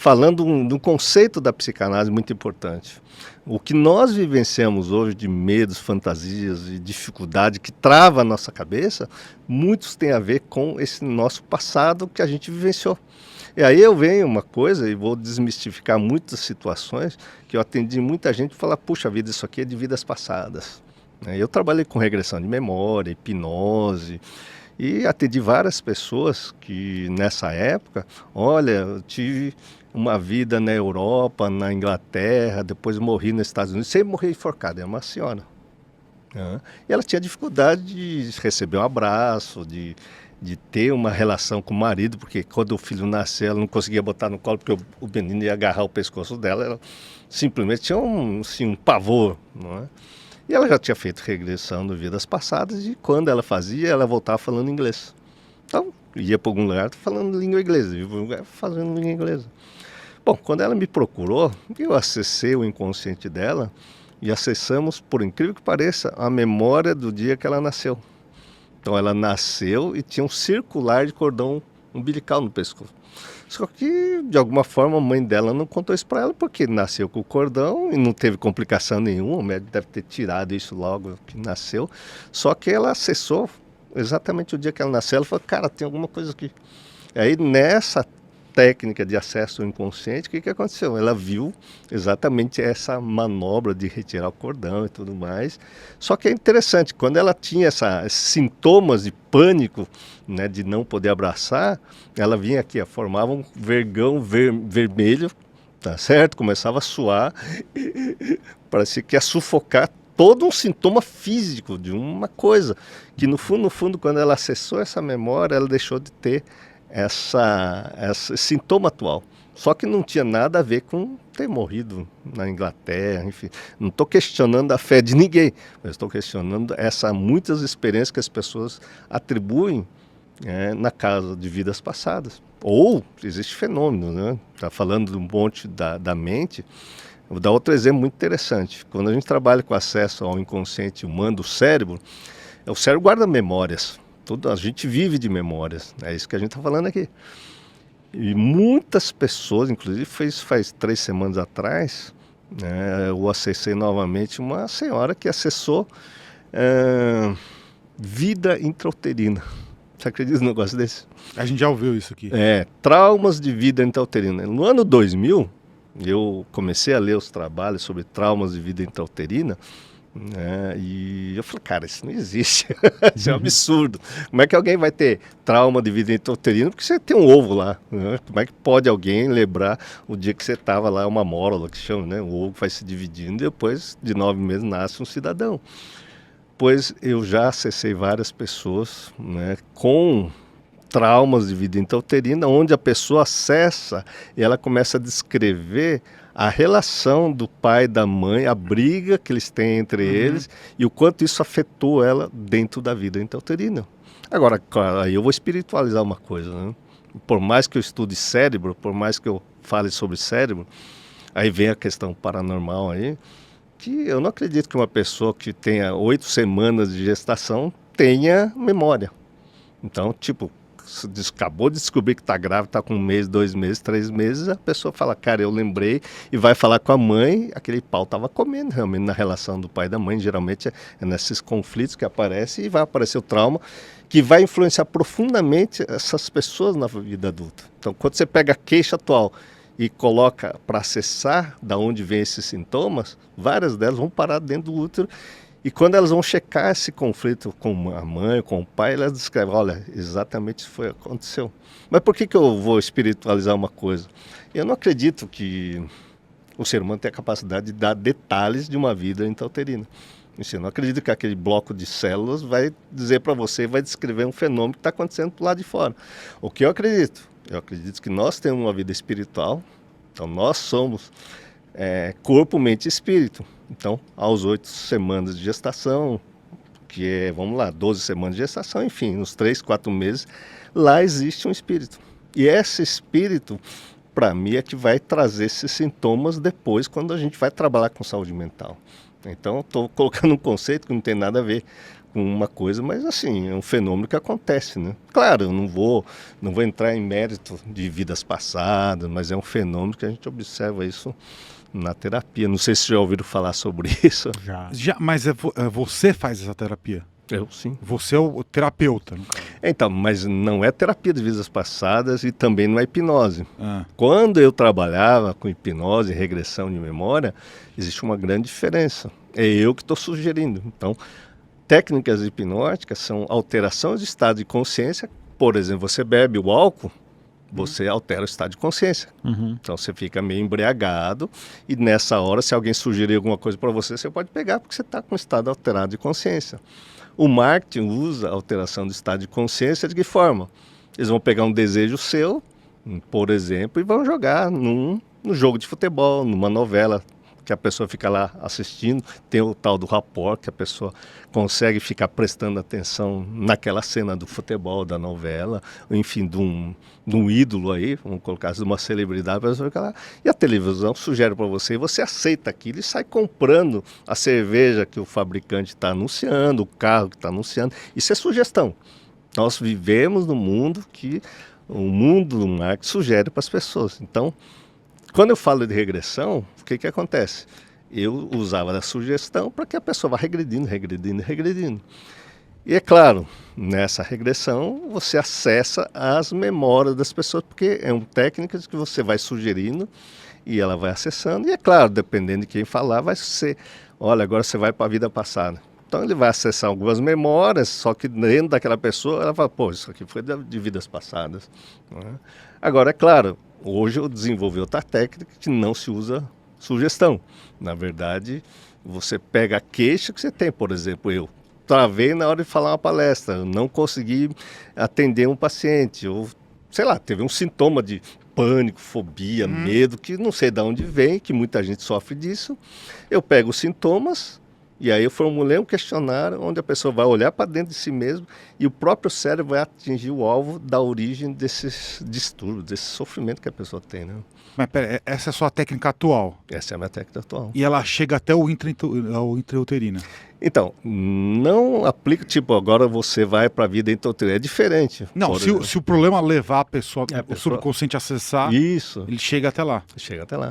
falando de um conceito da psicanálise muito importante. O que nós vivenciamos hoje de medos, fantasias e dificuldade que trava a nossa cabeça, muitos têm a ver com esse nosso passado que a gente vivenciou. E aí eu venho uma coisa e vou desmistificar muitas situações que eu atendi muita gente e falar, puxa vida, isso aqui é de vidas passadas. Eu trabalhei com regressão de memória, hipnose, e atendi várias pessoas que nessa época, olha, eu tive uma vida na Europa, na Inglaterra, depois morri nos Estados Unidos, sempre morri enforcada, é uma senhora. E ela tinha dificuldade de receber um abraço, de ter uma relação com o marido, porque quando o filho nasceu, ela não conseguia botar no colo, porque o menino ia agarrar o pescoço dela, ela simplesmente tinha um pavor, não é? E ela já tinha feito regressão de vidas passadas, e quando ela fazia, ela voltava falando inglês. Então, ia para algum lugar falando língua inglesa, ia para algum lugar fazendo língua inglesa. Bom, quando ela me procurou, eu acessei o inconsciente dela e acessamos, por incrível que pareça, a memória do dia que ela nasceu. Então ela nasceu e tinha um circular de cordão umbilical no pescoço. Só que, de alguma forma, a mãe dela não contou isso para ela, porque nasceu com o cordão e não teve complicação nenhuma, o médico deve ter tirado isso logo que nasceu. Só que ela acessou exatamente o dia que ela nasceu, ela falou, cara, tem alguma coisa aqui. E aí, nessa técnica de acesso ao inconsciente, o que aconteceu? Ela viu exatamente essa manobra de retirar o cordão e tudo mais. Só que é interessante, quando ela tinha esses sintomas de pânico, né, de não poder abraçar, ela vinha aqui, formava um vergão vermelho, tá certo? Começava a suar, parecia que ia sufocar todo um sintoma físico de uma coisa, que no fundo, quando ela acessou essa memória, ela deixou de ter esse sintoma atual. Só que não tinha nada a ver com ter morrido na Inglaterra, enfim. Não estou questionando a fé de ninguém, mas estou questionando muitas experiências que as pessoas atribuem na casa de vidas passadas. Ou existe fenômeno, né? Está falando de um monte da mente. Vou dar outro exemplo muito interessante. Quando a gente trabalha com acesso ao inconsciente humano do cérebro, o cérebro guarda memórias. A gente vive de memórias, é isso que a gente está falando aqui. E muitas pessoas, inclusive faz 3 semanas atrás, eu acessei novamente uma senhora que acessou vida intrauterina. Você acredita num negócio desse? A gente já ouviu isso aqui. Traumas de vida intrauterina. No ano 2000, eu comecei a ler os trabalhos sobre traumas de vida intrauterina, e eu falei, cara, isso não existe, isso é um absurdo. Como é que alguém vai ter trauma de vida intrauterina porque você tem um ovo lá, né? Como é que pode alguém lembrar o dia que você estava lá, uma mórula que chama, né? O ovo vai se dividindo e depois de 9 meses nasce um cidadão. Pois eu já acessei várias pessoas, né, com traumas de vida intrauterina, onde a pessoa acessa e ela começa a descrever a relação do pai e da mãe, a briga que eles têm entre eles e o quanto isso afetou ela dentro da vida intrauterina. Agora, claro, aí eu vou espiritualizar uma coisa, né? Por mais que eu estude cérebro, por mais que eu fale sobre cérebro, aí vem a questão paranormal aí, que eu não acredito que uma pessoa que tenha 8 semanas de gestação tenha memória. Então, tipo, acabou de descobrir que está grávida, está com 1 mês, 2 meses, 3 meses, a pessoa fala, cara, eu lembrei, e vai falar com a mãe, aquele pau estava comendo realmente na relação do pai e da mãe, geralmente é nesses conflitos que aparece e vai aparecer o trauma, que vai influenciar profundamente essas pessoas na vida adulta. Então, quando você pega a queixa atual e coloca para acessar da onde vem esses sintomas, várias delas vão parar dentro do útero. E quando elas vão checar esse conflito com a mãe, com o pai, elas descrevem, olha, exatamente isso aconteceu. Mas por que eu vou espiritualizar uma coisa? Eu não acredito que o ser humano tenha a capacidade de dar detalhes de uma vida intrauterina. Eu não acredito que aquele bloco de células vai dizer para você, vai descrever um fenômeno que está acontecendo do lado de fora. O que eu acredito? Eu acredito que nós temos uma vida espiritual, então nós somos corpo, mente e espírito. Então, aos 8 semanas de gestação, que é, vamos lá, 12 semanas de gestação, enfim, nos 3, 4 meses, lá existe um espírito. E esse espírito, para mim, é que vai trazer esses sintomas depois, quando a gente vai trabalhar com saúde mental. Então, estou colocando um conceito que não tem nada a ver com uma coisa, mas assim, é um fenômeno que acontece, né? Claro, eu não vou entrar em mérito de vidas passadas, mas é um fenômeno que a gente observa isso na terapia. Não sei se já ouviram falar sobre isso. Já, mas você faz essa terapia? Eu sim. Você é o terapeuta, no caso. Então, mas não é terapia de vidas passadas e também não é hipnose. Ah. Quando eu trabalhava com hipnose e regressão de memória, existe uma grande diferença. É eu que estou sugerindo. Então, técnicas hipnóticas são alterações de estado de consciência. Por exemplo, você bebe o álcool, você altera o estado de consciência. Uhum. Então você fica meio embriagado e nessa hora, se alguém sugerir alguma coisa para você, você pode pegar porque você está com um estado alterado de consciência. O marketing usa a alteração do estado de consciência de que forma? Eles vão pegar um desejo seu, por exemplo, e vão jogar num jogo de futebol, numa novela, que a pessoa fica lá assistindo, tem o tal do rapport, que a pessoa consegue ficar prestando atenção naquela cena do futebol, da novela, enfim, de um ídolo aí, vamos colocar assim, de uma celebridade, a pessoa fica lá, e a televisão sugere para você, e você aceita aquilo e sai comprando a cerveja que o fabricante está anunciando, o carro que está anunciando, isso é sugestão. Nós vivemos num mundo que o mundo do marketing sugere para as pessoas, então quando eu falo de regressão, o que acontece? Eu usava a sugestão para que a pessoa vá regredindo. E é claro, nessa regressão você acessa as memórias das pessoas, porque é uma técnica que você vai sugerindo e ela vai acessando. E é claro, dependendo de quem falar, vai ser, olha, agora você vai para a vida passada. Então ele vai acessar algumas memórias, só que dentro daquela pessoa ela fala, pô, isso aqui foi de vidas passadas. Né? Agora, é claro, hoje eu desenvolvi outra técnica que não se usa sugestão. Na verdade, você pega a queixa que você tem, por exemplo, eu travei na hora de falar uma palestra, eu não consegui atender um paciente, ou sei lá, teve um sintoma de pânico, fobia, medo, que não sei de onde vem, que muita gente sofre disso. Eu pego os sintomas e aí eu formulei um questionário onde a pessoa vai olhar para dentro de si mesmo e o próprio cérebro vai atingir o alvo da origem desses distúrbios, desse sofrimento que a pessoa tem, né? Mas pera, essa é a sua técnica atual? Essa é a minha técnica atual. E ela chega até o intrauterino? Então, não aplica, tipo, agora você vai para a vida intrauterina, é diferente. Não, se o problema levar a pessoa, o pessoa... subconsciente a acessar, isso, ele chega até lá. Chega até lá.